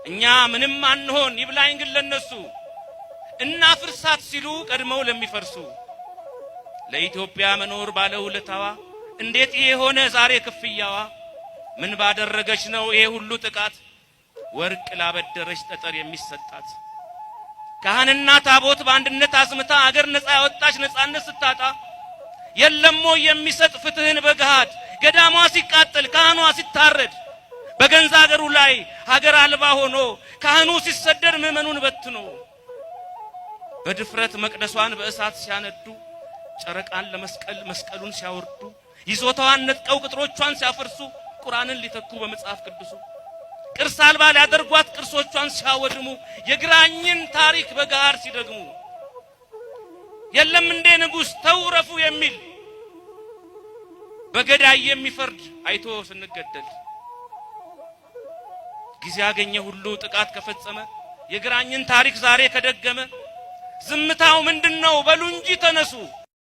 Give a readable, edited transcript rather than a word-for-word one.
እኛ ምንም አንሆን ይብላኝ ግን ለነሱ እና ፍርሳት ሲሉ ቀድመው ለሚፈርሱ ለኢትዮጵያ መኖር ባለውለታዋ እንዴት ይሄ ሆነ ዛሬ ክፍያዋ ምን ባደረገች ነው ይሄ ሁሉ ጥቃት ወርቅ ላበደረች ጠጠር የሚሰጣት ካህንና ታቦት በአንድነት አዝምታ አገር ነፃ ያወጣች ነፃነት ስታጣ የለሞ የሚሰጥ ፍትህን በገሃድ ገዳሟ ሲቃጠል ካህኗ ሲታረድ በገንዛ አገሩ ላይ ሀገር አልባ ሆኖ ካህኑ ሲሰደድ ምዕመኑን በትኖ በድፍረት መቅደሷን በእሳት ሲያነዱ ጨረቃን ለመስቀል መስቀሉን ሲያወርዱ ይዞታዋን ነጥቀው ቅጥሮቿን ሲያፈርሱ ቁርአንን ሊተኩ በመጽሐፍ ቅዱሱ ቅርስ አልባ ሊያደርጓት ቅርሶቿን ሲያወድሙ የግራኝን ታሪክ በጋር ሲደግሙ የለም እንደ ንጉስ ተውረፉ የሚል በገዳይ የሚፈርድ አይቶ ስንገደል ጊዜ ያገኘ ሁሉ ጥቃት ከፈጸመ የግራኝን ታሪክ ዛሬ ከደገመ ዝምታው ምንድነው በሉ እንጂ ተነሱ